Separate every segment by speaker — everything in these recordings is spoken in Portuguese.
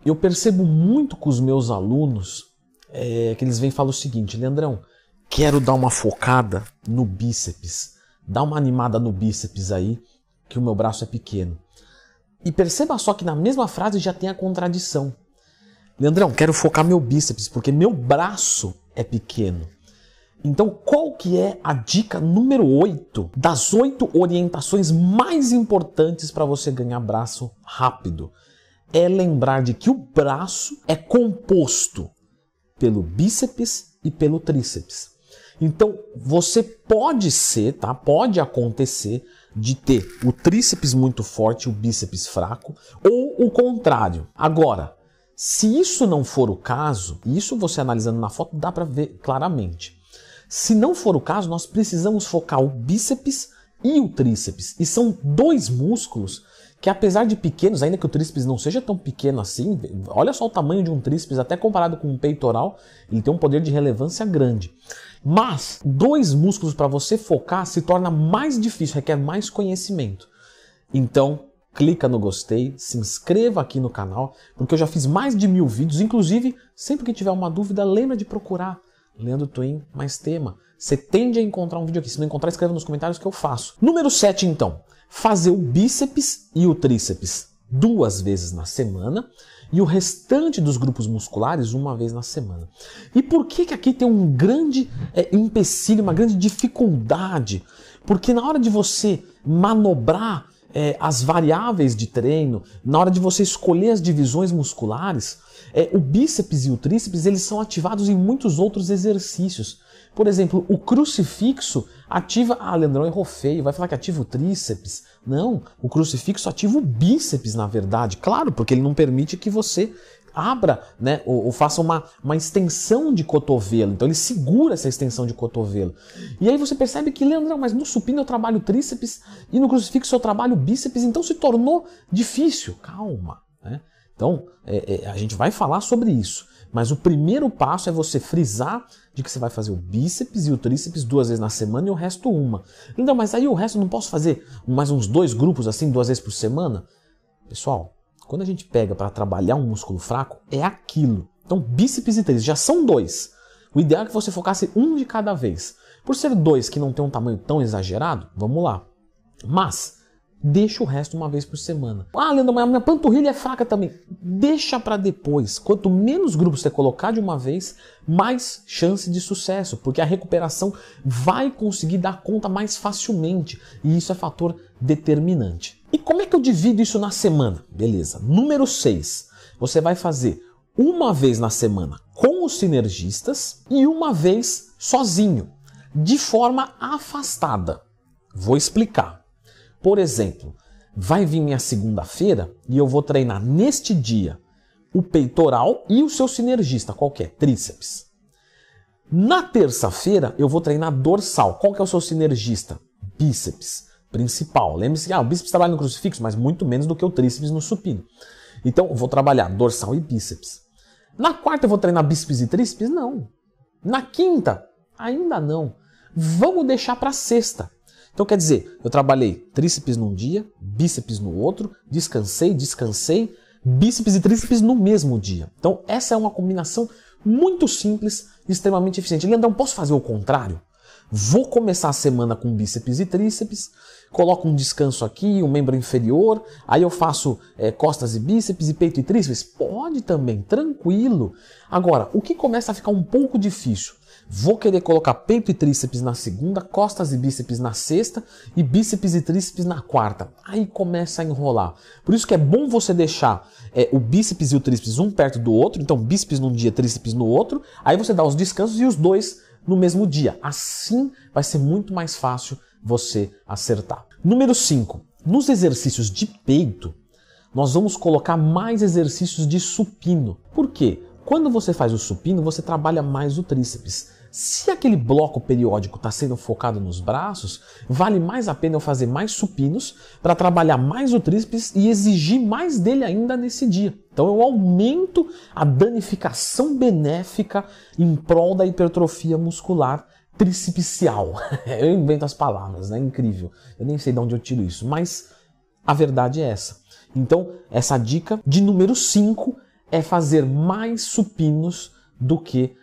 Speaker 1: Eu percebo muito com os meus alunos que eles vêm e falam o seguinte: Leandrão, quero dar uma focada no bíceps, dá uma animada no bíceps aí, que o meu braço é pequeno. E perceba só que na mesma frase já tem a contradição. Leandrão, quero focar meu bíceps, porque meu braço é pequeno. Então, qual que é a dica número 8 das 8 orientações mais importantes para você ganhar braço rápido? É lembrar de que o braço é composto pelo bíceps e pelo tríceps. Então, você pode ser, tá? Pode acontecer de ter o tríceps muito forte e o bíceps fraco, ou o contrário. Agora, se isso não for o caso, isso você analisando na foto dá para ver claramente. Se não for o caso, nós precisamos focar o bíceps e o tríceps. E são dois músculos que, apesar de pequenos, ainda que o tríceps não seja tão pequeno assim, olha só o tamanho de um tríceps, até comparado com um peitoral, ele tem um poder de relevância grande. Mas dois músculos para você focar se torna mais difícil, requer mais conhecimento. Então, clica no gostei, se inscreva aqui no canal, porque eu já fiz mais de 1000 vídeos. Inclusive, sempre que tiver uma dúvida, lembra de procurar Leandro Twin mais tema. Você tende a encontrar um vídeo aqui. Se não encontrar, escreva nos comentários que eu faço. Número 7, então. Fazer o bíceps e o tríceps 2 vezes na semana e o restante dos grupos musculares 1 vez na semana. E por que aqui tem um grande empecilho, uma grande dificuldade? Porque na hora de você manobrar as variáveis de treino, na hora de você escolher as divisões musculares, o bíceps e o tríceps eles são ativados em muitos outros exercícios. Por exemplo, o crucifixo ativa... Ah, Leandrão errou feio, vai falar que ativa o tríceps. Não, o crucifixo ativa o bíceps, na verdade. Claro, porque ele não permite que você abra, né, ou faça uma extensão de cotovelo. Então ele segura essa extensão de cotovelo. E aí você percebe que, Leandrão, mas no supino eu trabalho tríceps e no crucifixo eu trabalho bíceps, então se tornou difícil. Calma, né? Então, a gente vai falar sobre isso. Mas o primeiro passo é você frisar de que você vai fazer o bíceps e o tríceps 2 vezes na semana e o resto 1. Então, mas aí o resto eu não posso fazer mais uns 2 grupos assim 2 vezes por semana? Pessoal, quando a gente pega para trabalhar um músculo fraco, é aquilo. Então, bíceps e tríceps já são 2. O ideal é que você focasse 1 de cada vez. Por ser 2 que não tem um tamanho tão exagerado, vamos lá. Mas deixa o resto 1 vez por semana. Ah, Leandro, mas a minha panturrilha é fraca também. Deixa para depois. Quanto menos grupos você colocar de uma vez, mais chance de sucesso, porque a recuperação vai conseguir dar conta mais facilmente. E isso é fator determinante. E como é que eu divido isso na semana? Beleza. Número 6. Você vai fazer 1 vez na semana com os sinergistas e 1 vez sozinho, de forma afastada. Vou explicar. Por exemplo, vai vir minha segunda-feira e eu vou treinar neste dia o peitoral e o seu sinergista, qual que é? Tríceps. Na terça-feira eu vou treinar dorsal. Qual que é o seu sinergista? Bíceps principal. Lembre-se que o bíceps trabalha no crucifixo, mas muito menos do que o tríceps no supino. Então eu vou trabalhar dorsal e bíceps. Na quarta eu vou treinar bíceps e tríceps? Não. Na quinta? Ainda não. Vamos deixar para sexta. Então quer dizer, eu trabalhei tríceps num dia, bíceps no outro, descansei, bíceps e tríceps no mesmo dia. Então essa é uma combinação muito simples e extremamente eficiente. Leandrão, posso fazer o contrário? Vou começar a semana com bíceps e tríceps, coloco um descanso aqui, um membro inferior, aí eu faço costas e bíceps e peito e tríceps? Pode também, tranquilo. Agora, o que começa a ficar um pouco difícil? Vou querer colocar peito e tríceps na segunda, costas e bíceps na sexta e bíceps e tríceps na quarta. Aí começa a enrolar. Por isso que é bom você deixar o bíceps e o tríceps um perto do outro. Então bíceps num dia, tríceps no outro. Aí você dá os descansos e os dois no mesmo dia. Assim vai ser muito mais fácil você acertar. Número 5. Nos exercícios de peito, nós vamos colocar mais exercícios de supino. Por quê? Quando você faz o supino, você trabalha mais o tríceps. Se aquele bloco periódico está sendo focado nos braços, vale mais a pena eu fazer mais supinos para trabalhar mais o tríceps e exigir mais dele ainda nesse dia. Então eu aumento a danificação benéfica em prol da hipertrofia muscular tricipicial. Eu invento as palavras, né? Incrível. Eu nem sei de onde eu tiro isso, mas a verdade é essa. Então, essa dica de número 5 é fazer mais supinos do que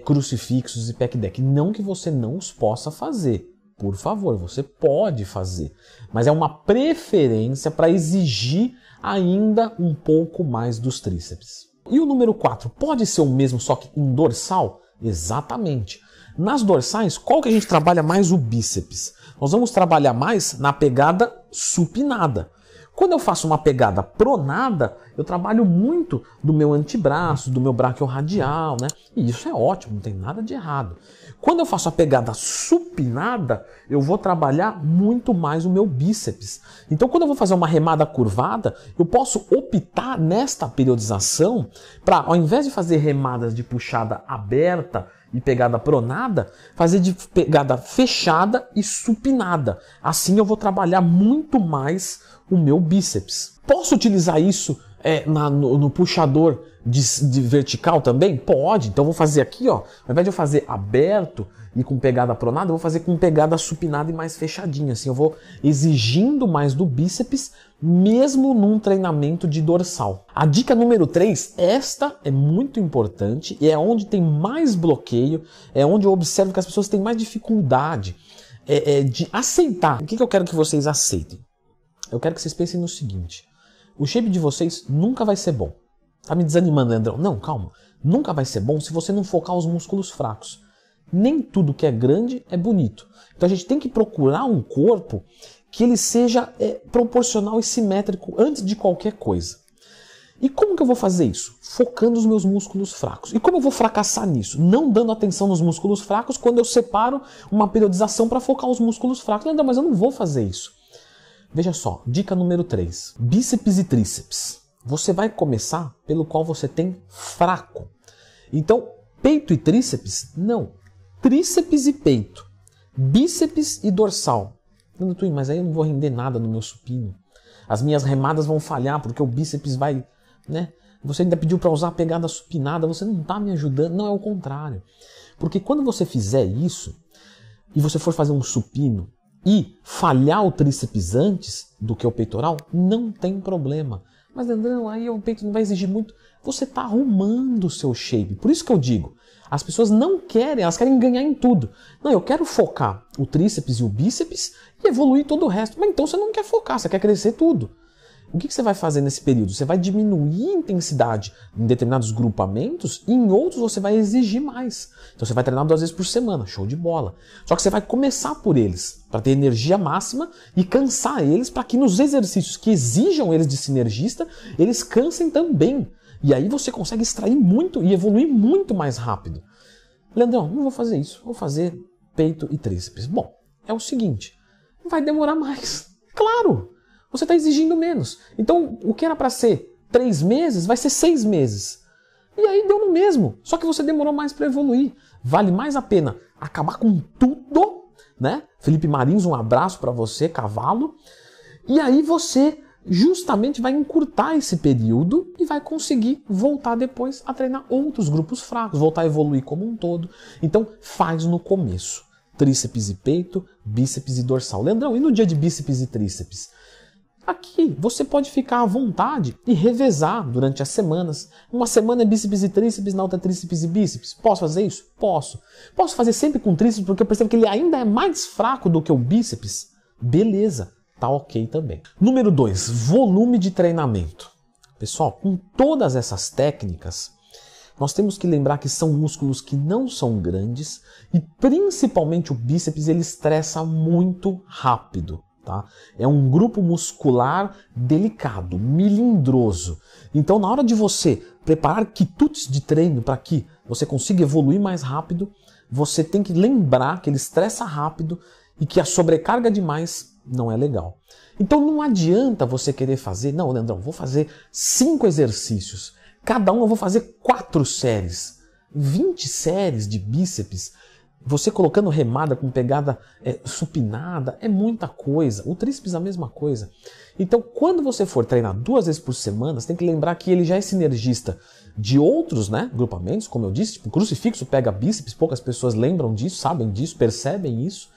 Speaker 1: crucifixos e pec deck. Não que você não os possa fazer. Por favor, você pode fazer. Mas é uma preferência para exigir ainda um pouco mais dos tríceps. E o número 4, pode ser o mesmo só que em dorsal? Exatamente. Nas dorsais, qual que a gente trabalha mais? O bíceps. Nós vamos trabalhar mais na pegada supinada. Quando eu faço uma pegada pronada, eu trabalho muito do meu antebraço, do meu braquiorradial, né? E isso é ótimo, não tem nada de errado. Quando eu faço a pegada supinada, eu vou trabalhar muito mais o meu bíceps. Então, quando eu vou fazer uma remada curvada, eu posso optar nesta periodização para, ao invés de fazer remadas de puxada aberta e pegada pronada, fazer de pegada fechada e supinada. Assim eu vou trabalhar muito mais o meu bíceps. Posso utilizar isso no puxador de vertical também? Pode. Então eu vou fazer aqui, ó, ao invés de eu fazer aberto e com pegada pronada, eu vou fazer com pegada supinada e mais fechadinha. Assim eu vou exigindo mais do bíceps, mesmo num treinamento de dorsal. A dica número 3, esta é muito importante e é onde tem mais bloqueio, é onde eu observo que as pessoas têm mais dificuldade de aceitar. O que eu quero que vocês aceitem? Eu quero que vocês pensem no seguinte: o shape de vocês nunca vai ser bom. Tá me desanimando, Leandrão? Não, calma. Nunca vai ser bom se você não focar os músculos fracos. Nem tudo que é grande é bonito. Então a gente tem que procurar um corpo que ele seja proporcional e simétrico antes de qualquer coisa. E como que eu vou fazer isso? Focando os meus músculos fracos. E como eu vou fracassar nisso? Não dando atenção nos músculos fracos quando eu separo uma periodização para focar os músculos fracos. Leandrão, mas eu não vou fazer isso. Veja só, dica número 3. Bíceps e tríceps. Você vai começar pelo qual você tem fraco. Então, peito e tríceps? Não. Tríceps e peito. Bíceps e dorsal. Mas aí eu não vou render nada no meu supino. As minhas remadas vão falhar porque o bíceps vai, né? Você ainda pediu para usar a pegada supinada, você não está me ajudando. Não, é o contrário. Porque quando você fizer isso e você for fazer um supino e falhar o tríceps antes do que o peitoral, não tem problema. Mas Leandrão, aí o peito não vai exigir muito. Você está arrumando o seu shape. Por isso que eu digo, as pessoas não querem, elas querem ganhar em tudo. Não, eu quero focar o tríceps e o bíceps e evoluir todo o resto. Mas então você não quer focar, você quer crescer tudo. O que você vai fazer nesse período? Você vai diminuir a intensidade em determinados grupamentos e em outros você vai exigir mais. Então você vai treinar 2 vezes por semana, show de bola. Só que você vai começar por eles, para ter energia máxima e cansar eles, para que nos exercícios que exijam eles de sinergista, eles cansem também. E aí você consegue extrair muito e evoluir muito mais rápido. Leandrão, não vou fazer isso, vou fazer peito e tríceps. Bom, é o seguinte, vai demorar mais. Claro! Você está exigindo menos. Então, o que era para ser 3 meses, vai ser 6 meses. E aí deu no mesmo. Só que você demorou mais para evoluir. Vale mais a pena acabar com tudo, né? Felipe Marins, um abraço para você, cavalo. E aí você justamente vai encurtar esse período e vai conseguir voltar depois a treinar outros grupos fracos, voltar a evoluir como um todo. Então, faz no começo. Tríceps e peito, bíceps e dorsal. Leandrão, e no dia de bíceps e tríceps? Aqui você pode ficar à vontade e revezar durante as semanas. Uma semana é bíceps e tríceps, na outra tríceps e bíceps. Posso fazer isso? Posso. Posso fazer sempre com tríceps porque eu percebo que ele ainda é mais fraco do que o bíceps? Beleza, tá ok também. Número 2, volume de treinamento. Pessoal, com todas essas técnicas, nós temos que lembrar que são músculos que não são grandes e principalmente o bíceps ele estressa muito rápido. Tá? É um grupo muscular delicado, melindroso. Então, na hora de você preparar quitutes de treino para que você consiga evoluir mais rápido, você tem que lembrar que ele estressa rápido e que a sobrecarga demais não é legal. Então, não adianta você querer fazer, não, Leandrão, vou fazer 5 exercícios. Cada um eu vou fazer 4 séries. 20 séries de bíceps. Você colocando remada com pegada supinada, é muita coisa. O tríceps é a mesma coisa. Então, quando você for treinar 2 vezes por semana, você tem que lembrar que ele já é sinergista de outros, né, grupamentos, como eu disse, tipo, crucifixo pega bíceps, poucas pessoas lembram disso, sabem disso, percebem isso.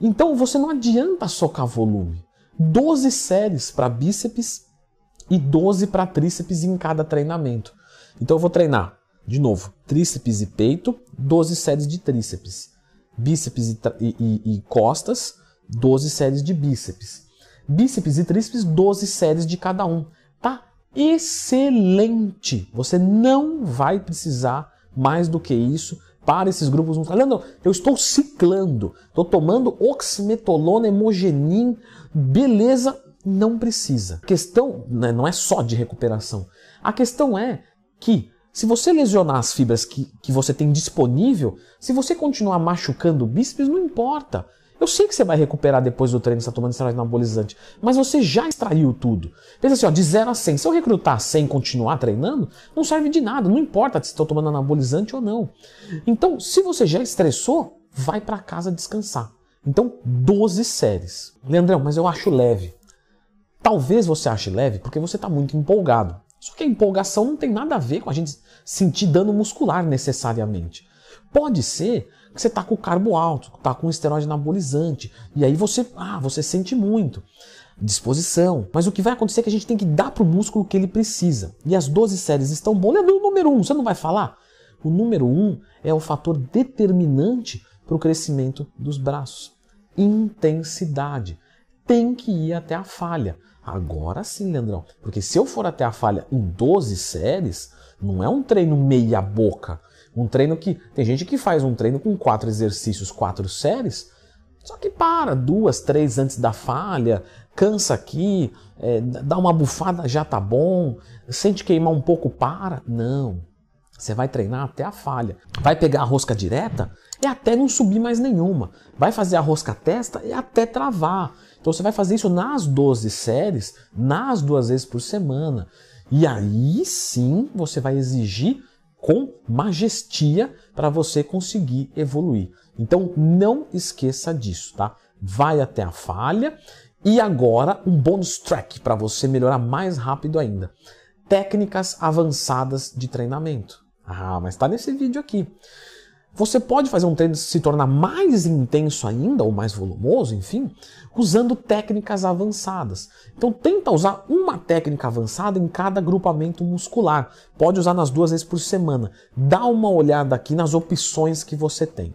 Speaker 1: Então, você não adianta socar volume. 12 séries para bíceps e 12 para tríceps em cada treinamento. Então eu vou treinar, de novo, tríceps e peito, 12 séries de tríceps. Bíceps e costas, 12 séries de bíceps. Bíceps e tríceps, 12 séries de cada um. Tá excelente! Você não vai precisar mais do que isso para esses grupos musculares. Leandro, eu estou ciclando, estou tomando oximetolona, hemogenin, beleza, não precisa. A questão não é só de recuperação. A questão é que se você lesionar as fibras que você tem disponível, se você continuar machucando o bíceps, não importa. Eu sei que você vai recuperar depois do treino, você está tomando esteroide anabolizante, mas você já extraiu tudo. Pensa assim, ó, de 0 a 100. Se eu recrutar 100 e continuar treinando, não serve de nada. Não importa se estou tomando anabolizante ou não. Então, se você já estressou, vai para casa descansar. Então, 12 séries. Leandrão, mas eu acho leve. Talvez você ache leve porque você está muito empolgado. Só que a empolgação não tem nada a ver com a gente sentir dano muscular necessariamente. Pode ser que você está com o carbo alto, está com o esteroide anabolizante, e aí você sente muito disposição. Mas o que vai acontecer é que a gente tem que dar para o músculo o que ele precisa. E as 12 séries estão bom. Lembra o número 1, você não vai falar? O número 1 é o fator determinante para o crescimento dos braços. Intensidade. Tem que ir até a falha. Agora sim, Leandrão, porque se eu for até a falha em 12 séries, não é um treino meia boca. Um treino que... Tem gente que faz um treino com 4 exercícios, 4 séries, só que para 2, 3 antes da falha, cansa aqui, dá uma bufada, já tá bom, sente queimar um pouco, para. Não. Você vai treinar até a falha. Vai pegar a rosca direta, é até não subir mais nenhuma. Vai fazer a rosca testa, é até travar. Então você vai fazer isso nas 12 séries, nas 2 vezes por semana. E aí sim você vai exigir com majestia para você conseguir evoluir. Então não esqueça disso, tá? Vai até a falha. E agora um bônus track para você melhorar mais rápido ainda. Técnicas avançadas de treinamento. Ah, mas está nesse vídeo aqui. Você pode fazer um treino se tornar mais intenso ainda, ou mais volumoso, enfim, usando técnicas avançadas. Então tenta usar uma técnica avançada em cada agrupamento muscular. Pode usar nas 2 vezes por semana. Dá uma olhada aqui nas opções que você tem.